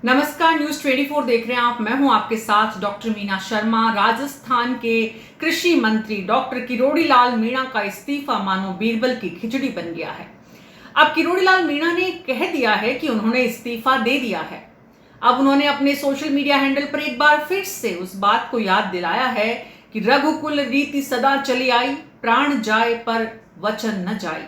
नमस्कार, न्यूज 24 देख रहे हैं आप। मैं हूं आपके साथ डॉक्टर मीना शर्मा। राजस्थान के कृषि मंत्री डॉक्टर किरोड़ी लाल मीणा का इस्तीफा मानो बीरबल की खिचड़ी बन गया है। अब किरोड़ी लाल मीणा ने कह दिया है कि उन्होंने इस्तीफा दे दिया है। अब उन्होंने अपने सोशल मीडिया हैंडल पर एक बार फिर से उस बात को याद दिलाया है कि रघुकुल रीति सदा चली आई, प्राण जाए पर वचन न जाए।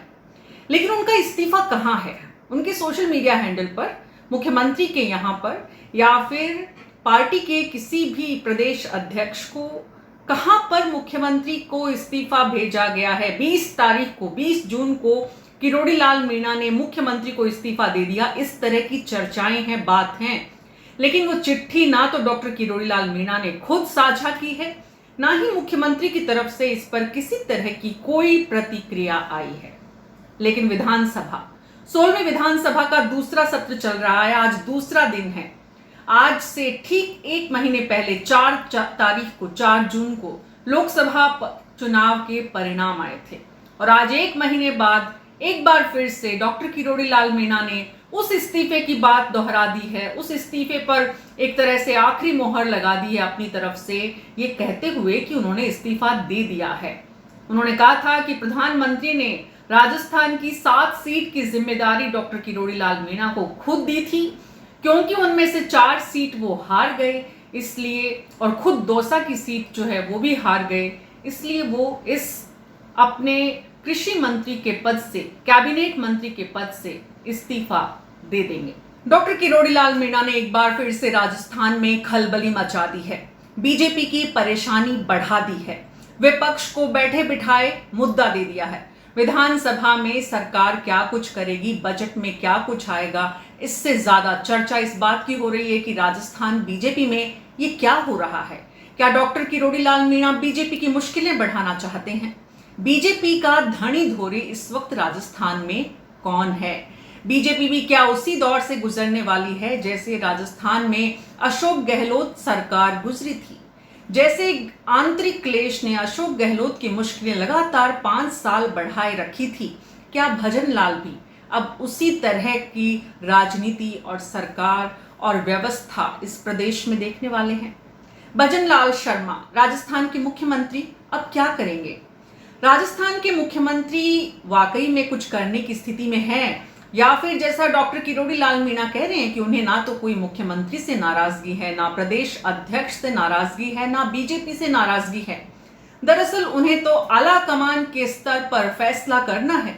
लेकिन उनका इस्तीफा कहां है? उनके सोशल मीडिया हैंडल पर, मुख्यमंत्री के यहां पर, या फिर पार्टी के किसी भी प्रदेश अध्यक्ष को कहां पर मुख्यमंत्री को इस्तीफा भेजा गया है? 20 तारीख को, 20 जून को किरोड़ी लाल मीणा ने मुख्यमंत्री को इस्तीफा दे दिया। इस तरह की चर्चाएं हैं, बात हैं। लेकिन वो चिट्ठी ना तो डॉक्टर किरोड़ी लाल मीणा ने खुद साझा की है, ना ही मुख्यमंत्री की तरफ से इस पर किसी तरह की कोई प्रतिक्रिया आई है। लेकिन विधानसभा, 16वीं विधानसभा का दूसरा सत्र चल रहा है। आज दूसरा दिन है। आज से ठीक एक महीने पहले 4 तारीख को, 4 जून को लोकसभा चुनाव के परिणाम आए थे। और आज एक महीने बाद एक बार फिर से डॉक्टर किरोड़ी लाल मीणा ने उस इस्तीफे की बात दोहरा दी है। उस इस्तीफे पर एक तरह से आखिरी मोहर लगा दी है अपनी तरफ से, ये कहते हुए कि उन्होंने इस्तीफा दे दिया है। उन्होंने कहा था कि प्रधानमंत्री ने राजस्थान की 7 सीट की जिम्मेदारी डॉक्टर किरोड़ी लाल मीणा को खुद दी थी, क्योंकि उनमें से 4 सीट वो हार गए, इसलिए, और खुद दौसा की सीट जो है वो भी हार गए, इसलिए वो इस अपने कृषि मंत्री के पद से, कैबिनेट मंत्री के पद से इस्तीफा दे देंगे। डॉक्टर किरोड़ी लाल मीणा ने एक बार फिर से राजस्थान में खलबली मचा दी है, बीजेपी की परेशानी बढ़ा दी है, विपक्ष को बैठे बिठाए मुद्दा दे दिया है। विधानसभा में सरकार क्या कुछ करेगी, बजट में क्या कुछ आएगा, इससे ज्यादा चर्चा इस बात की हो रही है कि राजस्थान बीजेपी में ये क्या हो रहा है। क्या डॉक्टर किरोड़ी लाल मीणा बीजेपी की मुश्किलें बढ़ाना चाहते हैं? बीजेपी का धनी धोरी इस वक्त राजस्थान में कौन है? बीजेपी भी क्या उसी दौर से गुजरने वाली है जैसे राजस्थान में अशोक गहलोत सरकार गुजरी थी? जैसे आंतरिक क्लेश ने अशोक गहलोत की मुश्किलें लगातार 5 साल बढ़ाए रखी थी, क्या भजन लाल भी अब उसी तरह की राजनीति और सरकार और व्यवस्था इस प्रदेश में देखने वाले हैं? भजन लाल शर्मा, राजस्थान के मुख्यमंत्री, अब क्या करेंगे? राजस्थान के मुख्यमंत्री वाकई में कुछ करने की स्थिति में हैं, या फिर जैसा डॉक्टर किरोड़ी लाल मीणा कह रहे हैं कि उन्हें ना तो कोई मुख्यमंत्री से नाराजगी है, ना प्रदेश अध्यक्ष से नाराजगी है, ना बीजेपी से नाराजगी है। दरअसल उन्हें तो आला कमान के स्तर पर फैसला करना है।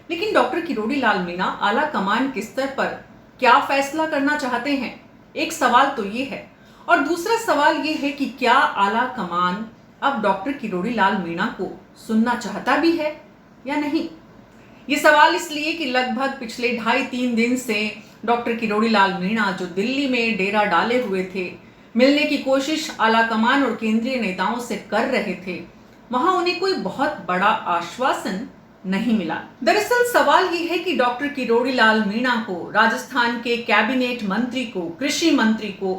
लेकिन डॉक्टर किरोड़ी लाल मीणा आला कमान के स्तर पर क्या फैसला करना चाहते हैं? एक सवाल तो ये है, और दूसरा सवाल ये है कि क्या आला कमान अब डॉक्टर किरोड़ी लाल मीणा को सुनना चाहता भी है या नहीं? ये सवाल इसलिए कि लगभग पिछले 2.5-3 दिन से डॉक्टर किरोड़ी लाल मीणा, जो दिल्ली में डेरा डाले हुए थे, मिलने की कोशिश आलाकमान और केंद्रीय नेताओं से कर रहे थे, वहां उन्हें कोई बहुत बड़ा आश्वासन नहीं मिला। दरअसल सवाल ये है कि डॉक्टर किरोड़ी लाल मीणा को, राजस्थान के कैबिनेट मंत्री को, कृषि मंत्री को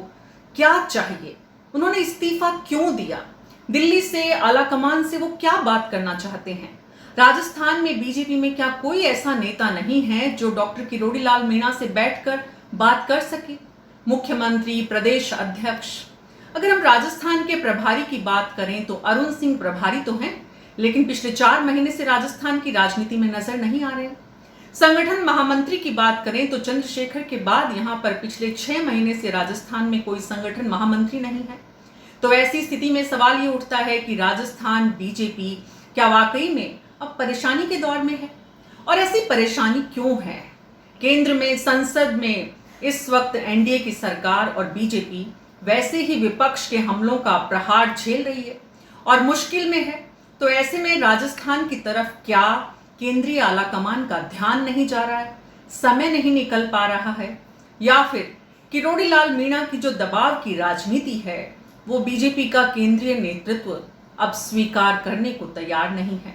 क्या चाहिए? उन्होंने इस्तीफा क्यों दिया? दिल्ली से, आलाकमान से वो क्या बात करना चाहते हैं? राजस्थान में बीजेपी में क्या कोई ऐसा नेता नहीं है जो डॉक्टर किरोड़ी लाल मीणा से बैठकर बात कर सके? मुख्यमंत्री, प्रदेश अध्यक्ष, अगर हम राजस्थान के प्रभारी की बात करें तो अरुण सिंह प्रभारी तो हैं, लेकिन पिछले 4 महीने से राजस्थान की राजनीति में नजर नहीं आ रहे। संगठन महामंत्री की बात करें तो चंद्रशेखर के बाद यहां पर पिछले 6 महीने से राजस्थान में कोई संगठन महामंत्री नहीं है। तो ऐसी स्थिति में सवाल ये उठता है कि राजस्थान बीजेपी क्या वाकई में अब परेशानी के दौर में है? और ऐसी परेशानी क्यों है? केंद्र में, संसद में इस वक्त एनडीए की सरकार और बीजेपी वैसे ही विपक्ष के हमलों का प्रहार झेल रही है और मुश्किल में है। तो ऐसे में राजस्थान की तरफ क्या केंद्रीय आलाकमान का ध्यान नहीं जा रहा है, समय नहीं निकल पा रहा है, या फिर किरोड़ी लाल मीणा की जो दबाव की राजनीति है वो बीजेपी का केंद्रीय नेतृत्व अब स्वीकार करने को तैयार नहीं है?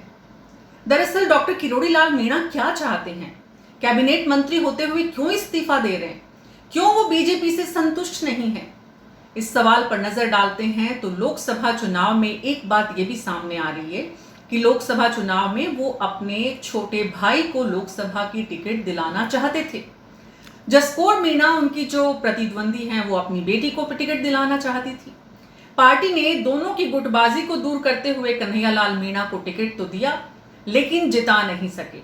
दरअसल डॉक्टर किरोड़ी लाल मीणा क्या चाहते हैं? कैबिनेट मंत्री होते हुए क्यों इस्तीफा दे रहे हैं? क्यों वो बीजेपी से संतुष्ट नहीं है? इस सवाल पर नजर डालते हैं तो लोकसभा चुनाव में एक बात ये भी सामने आ रही है कि लोकसभा चुनाव में वो अपने छोटे भाई को लोकसभा की टिकट दिलाना चाहते थे। जसकौर मीणा उनकी जो प्रतिद्वंदी हैं वो अपनी बेटी को टिकट दिलाना चाहती थी। पार्टी ने दोनों की गुटबाजी को दूर करते हुए कन्हैयालाल मीणा को टिकट तो दिया, लेकिन जिता नहीं सके।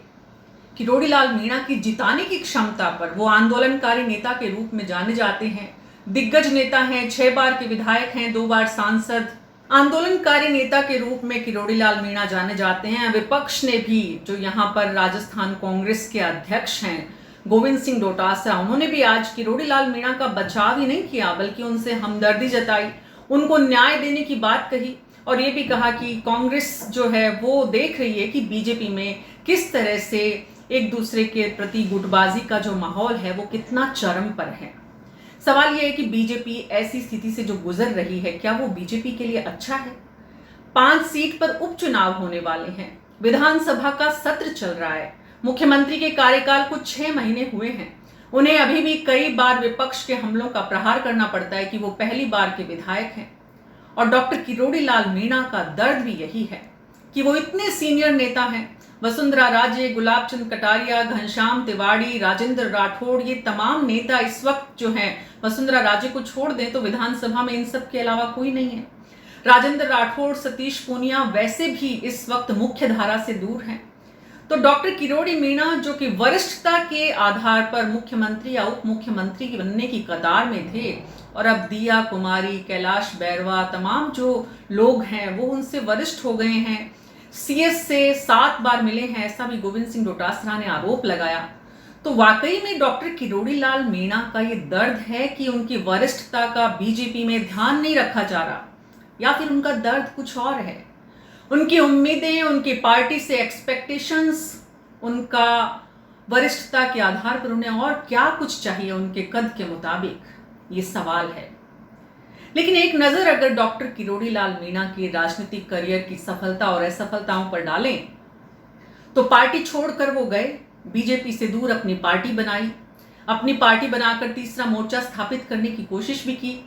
किरोड़ी लाल मीणा की जिताने की क्षमता पर वो आंदोलनकारी नेता के रूप में जाने जाते हैं। दिग्गज नेता हैं, 6 बार के विधायक हैं, 2 बार सांसद। आंदोलनकारी नेता के रूप में किरोड़ी लाल मीणा जाने जाते हैं। विपक्ष ने भी, जो यहाँ पर राजस्थान कांग्रेस के अध्यक्ष हैं गोविंद सिंह डोटासरा, उन्होंने भी आज किरोड़ी लाल मीणा का बचाव ही नहीं किया, बल्कि उनसे हमदर्दी जताई, उनको न्याय देने की बात कही और ये भी कहा कि कांग्रेस जो है वो देख रही है कि बीजेपी में किस तरह से एक दूसरे के प्रति गुटबाजी का जो माहौल है वो कितना चरम पर है। सवाल यह है कि बीजेपी ऐसी स्थिति से जो गुजर रही है, क्या वो बीजेपी के लिए अच्छा है? 5 सीट पर उपचुनाव होने वाले हैं, विधानसभा का सत्र चल रहा है, मुख्यमंत्री के कार्यकाल को 6 महीने हुए हैं, उन्हें अभी भी कई बार विपक्ष के हमलों का प्रहार करना पड़ता है कि वो पहली बार के विधायक हैं। और डॉक्टर किरोड़ी लाल मीणा का दर्द भी यही है कि वो इतने सीनियर नेता हैं। वसुंधरा राजे, गुलाब चंद कटारिया, घनश्याम तिवाड़ी, राजेंद्र राठौड़, ये तमाम नेता इस वक्त जो हैं, वसुंधरा राजे को छोड़ दें तो विधानसभा में इन सब के अलावा कोई नहीं है। राजेंद्र राठौड़, सतीश पूनिया वैसे भी इस वक्त मुख्य धारा से दूर हैं। तो डॉक्टर किरोड़ी मीणा, जो कि वरिष्ठता के आधार पर मुख्यमंत्री या उप मुख्यमंत्री बनने की कतार में थे, और अब दिया कुमारी, कैलाश बैरवा, तमाम जो लोग हैं वो उनसे वरिष्ठ हो गए हैं। सीएस से 7 बार मिले हैं, ऐसा भी गोविंद सिंह डोटासरा ने आरोप लगाया। तो वाकई में डॉक्टर किरोड़ी लाल मीणा का ये दर्द है कि उनकी वरिष्ठता का बीजेपी में ध्यान नहीं रखा जा रहा, या फिर उनका दर्द कुछ और है। उनकी उम्मीदें, उनकी पार्टी से एक्सपेक्टेशंस, उनका वरिष्ठता के आधार पर उन्हें और क्या कुछ चाहिए उनके कद के मुताबिक, ये सवाल है। लेकिन एक नजर अगर डॉक्टर किरोड़ी लाल मीणा के राजनीतिक करियर की सफलता और असफलताओं पर डालें, तो पार्टी छोड़कर वो गए, बीजेपी से दूर अपनी पार्टी बनाई, अपनी पार्टी बनाकर तीसरा मोर्चा स्थापित करने की कोशिश भी की।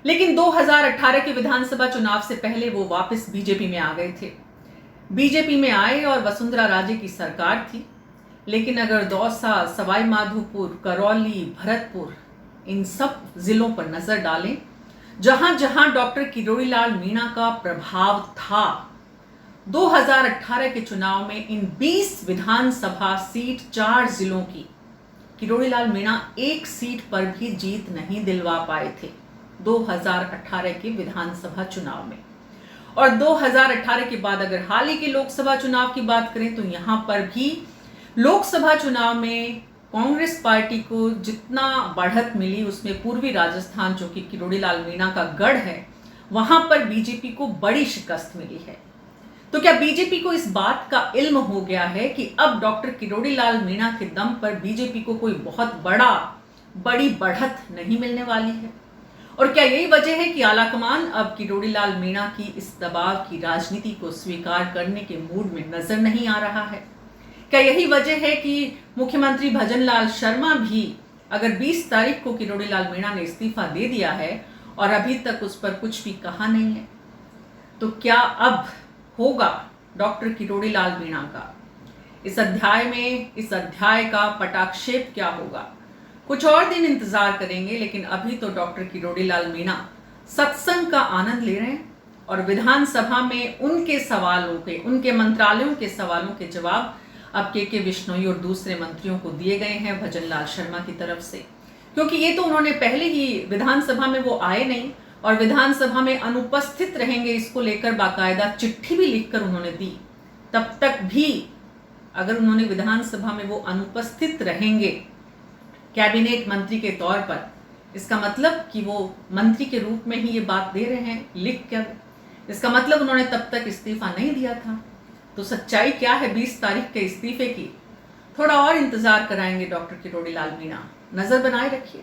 लेकिन 2018 के विधानसभा चुनाव से पहले वो वापस बीजेपी में आ गए थे। बीजेपी में आए और वसुंधरा राजे की सरकार थी। लेकिन अगर दौसा, सवाई माधोपुर, करौली, भरतपुर, इन सब जिलों पर नजर डालें, जहां जहां डॉक्टर किरोड़ी लाल मीणा का प्रभाव था, 2018 के चुनाव में इन 20 विधानसभा सीट 4 जिलों की किरोड़ी लाल मीणा एक सीट पर भी जीत नहीं दिलवा पाए थे 2018 के विधानसभा चुनाव में। और 2018 के बाद अगर हाल ही के लोकसभा चुनाव की बात करें तो यहां पर भी लोकसभा चुनाव में कांग्रेस पार्टी को जितना बढ़त मिली, उसमें पूर्वी राजस्थान, जो कि किरोड़ी लाल मीणा का गढ़ है, वहां पर बीजेपी को बड़ी शिकस्त मिली है। तो क्या बीजेपी को इस बात का इल्म हो गया है कि अब डॉक्टर किरोड़ी लाल मीणा के दम पर बीजेपी को कोई बहुत बड़ी बढ़त नहीं मिलने वाली है? और क्या यही वजह है कि आलाकमान अब किरोड़ी लाल मीणा की इस दबाव की राजनीति को स्वीकार करने के मूड में नजर नहीं आ रहा है? क्या यही वजह है कि मुख्यमंत्री भजनलाल शर्मा भी, अगर 20 तारीख को किरोड़ी लाल मीणा ने इस्तीफा दे दिया है और अभी तक उस पर कुछ भी कहा नहीं है, तो क्या अब होगा डॉक्टर किरोड़ी लाल मीणा का इस अध्याय में, इस अध्याय का पटाक्षेप क्या होगा? कुछ और दिन इंतजार करेंगे, लेकिन अभी तो डॉक्टर किरोड़ी लाल मीणा सत्संग का आनंद ले रहे हैं और विधानसभा में उनके सवालों के, उनके मंत्रालयों के सवालों के जवाब अब के बिश्नोई और दूसरे मंत्रियों को दिए गए हैं भजनलाल शर्मा की तरफ से। क्योंकि ये तो उन्होंने पहले ही विधानसभा में वो आए नहीं और विधानसभा में अनुपस्थित रहेंगे, इसको लेकर बाकायदा चिट्ठी भी लिखकर उन्होंने दी। तब तक भी अगर उन्होंने विधानसभा में वो अनुपस्थित रहेंगे कैबिनेट मंत्री के तौर पर, इसका मतलब कि वो मंत्री के रूप में ही ये बात दे रहे हैं लिख कर, इसका मतलब उन्होंने तब तक इस्तीफा नहीं दिया था। तो सच्चाई क्या है 20 तारीख के इस्तीफे की? थोड़ा और इंतजार कराएंगे डॉक्टर किरोड़ी लाल मीणा। नजर बनाए रखिए।